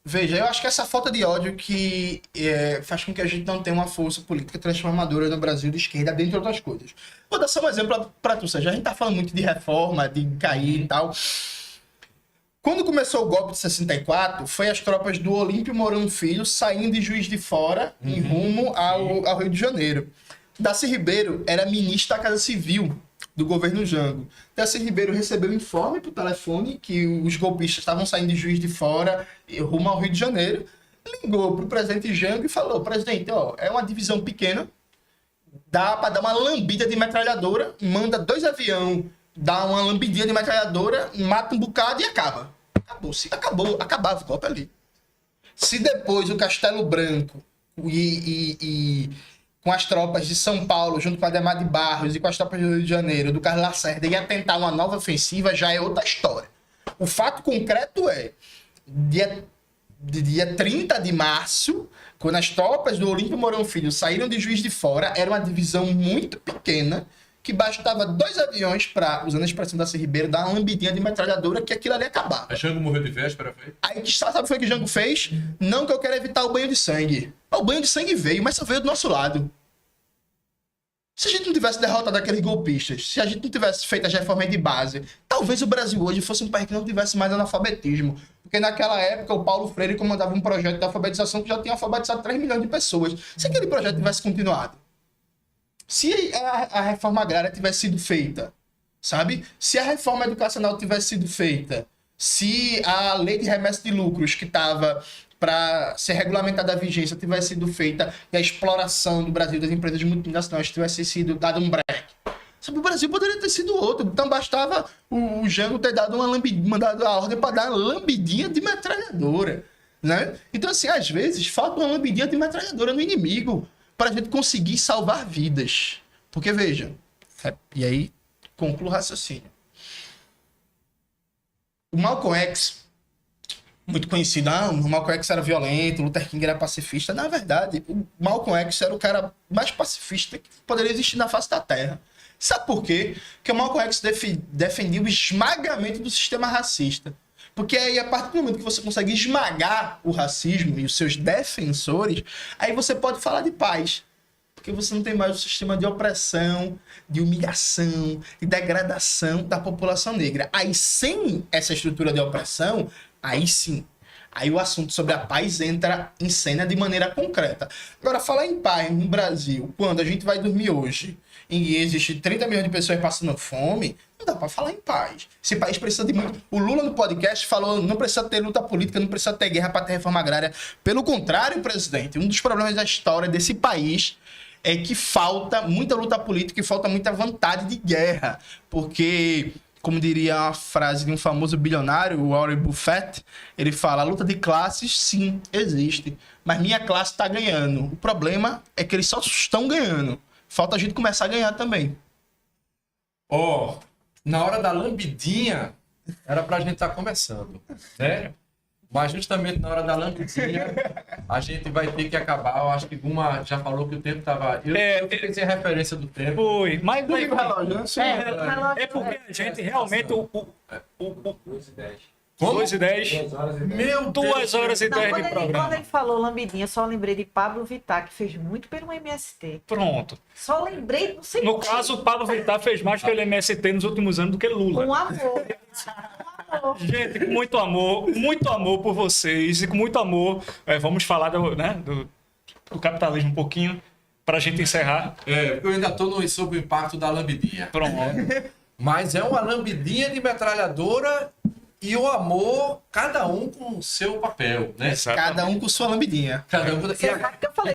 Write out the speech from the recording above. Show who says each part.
Speaker 1: Veja, eu acho que essa falta de ódio que faz com que a gente não tenha uma força política transformadora no Brasil de esquerda, dentre outras coisas. Vou dar só um exemplo pra tu, Sérgio. A gente tá falando muito de reforma, de cair e tal. Quando começou o golpe de 64, foi as tropas do Olímpio Mourão Filho saindo de Juiz de Fora em rumo ao Rio de Janeiro. Darcy Ribeiro era ministro da Casa Civil do governo Jango. Darcy Ribeiro recebeu informe por telefone que os golpistas estavam saindo de Juiz de Fora rumo ao Rio de Janeiro. Ligou pro presidente Jango e falou: presidente, ó, é uma divisão pequena, dá para dar uma lambida de metralhadora, manda 2 aviões, dá uma lambidinha de metralhadora, mata um bocado e acaba. Acabava o golpe ali. Se depois o Castelo Branco com as tropas de São Paulo, junto com a Ademar de Barros e com as tropas do Rio de Janeiro, do Carlos Lacerda, ia tentar uma nova ofensiva, já é outra história. O fato concreto é, dia 30 de março, quando as tropas do Olímpio Mourão Filho saíram de Juiz de Fora, era uma divisão muito pequena, que bastava 2 aviões para, usando a expressão da Darcy Ribeiro, dar uma lambidinha de metralhadora que aquilo ali acabava.
Speaker 2: A Jango morreu de véspera, foi?
Speaker 1: Aí, sabe o que foi que o Jango fez? Não que eu quero evitar o banho de sangue. O banho de sangue veio, mas só veio do nosso lado. Se a gente não tivesse derrotado aqueles golpistas, se a gente não tivesse feito as reformas de base, talvez o Brasil hoje fosse um país que não tivesse mais analfabetismo. Porque naquela época o Paulo Freire comandava um projeto de alfabetização que já tinha alfabetizado 3 milhões de pessoas. Se aquele projeto tivesse continuado, se a reforma agrária tivesse sido feita, sabe? Se a reforma educacional tivesse sido feita, se a lei de remessa de lucros que estava para ser regulamentada a vigência tivesse sido feita e a exploração do Brasil das empresas multinacionais tivesse sido dado um break, sabe? O Brasil poderia ter sido outro. Então bastava o Jango ter dado mandado a ordem para dar uma lambidinha de metralhadora, né? Então, assim, às vezes falta uma lambidinha de metralhadora no inimigo para a gente conseguir salvar vidas. Porque, veja, e aí concluo o raciocínio. O Malcolm X, muito conhecido, o Malcolm X era violento, o Luther King era pacifista. Na verdade, o Malcolm X era o cara mais pacifista que poderia existir na face da Terra. Sabe por quê? Porque o Malcolm X defendia o esmagamento do sistema racista. Porque aí, a partir do momento que você consegue esmagar o racismo e os seus defensores, aí você pode falar de paz. Porque você não tem mais o sistema de opressão, de humilhação, de degradação da população negra. Aí, sem essa estrutura de opressão, aí sim, aí o assunto sobre a paz entra em cena de maneira concreta. Agora, falar em paz no Brasil, quando a gente vai dormir hoje e existe 30 milhões de pessoas passando fome, não dá pra falar em paz. Esse país precisa de muito. O Lula no podcast falou: não precisa ter luta política, não precisa ter guerra para ter reforma agrária. Pelo contrário, presidente, um dos problemas da história desse país é que falta muita luta política e falta muita vontade de guerra. Porque, como diria a frase de um famoso bilionário, o Warren Buffett, ele fala: a luta de classes, sim, existe, mas minha classe está ganhando. O problema é que eles só estão ganhando. Falta a gente começar a ganhar também.
Speaker 2: Na hora da lambidinha, era pra gente estar começando, né? Mas justamente na hora da lambidinha, a gente vai ter que acabar. Eu acho que Guma já falou que o tempo tava... Eu fiquei sem referência do tempo.
Speaker 3: Foi, mas
Speaker 4: É
Speaker 3: porque a gente realmente...
Speaker 4: 2h10.
Speaker 3: 2h10.
Speaker 2: Meu
Speaker 3: 2h10 de
Speaker 4: Quando
Speaker 3: programa.
Speaker 4: ele falou lambidinha, só lembrei de Pablo Vittar, que fez muito pelo MST.
Speaker 3: Pronto.
Speaker 4: Só lembrei, não sei
Speaker 3: No
Speaker 4: por quê.
Speaker 3: caso, o Pablo Vittar fez mais pelo MST nos últimos anos do que Lula.
Speaker 4: Com amor.
Speaker 3: Gente, com muito amor por vocês e com muito amor, vamos falar do capitalismo um pouquinho pra gente encerrar.
Speaker 2: Porque eu ainda tô sob o impacto da lambidinha.
Speaker 3: Pronto.
Speaker 2: Mas é uma lambidinha de metralhadora e o amor, cada um com o seu papel, né?
Speaker 3: Exatamente.
Speaker 1: Cada um com sua lambidinha.
Speaker 2: Cada um com...
Speaker 4: Você sabe que eu falei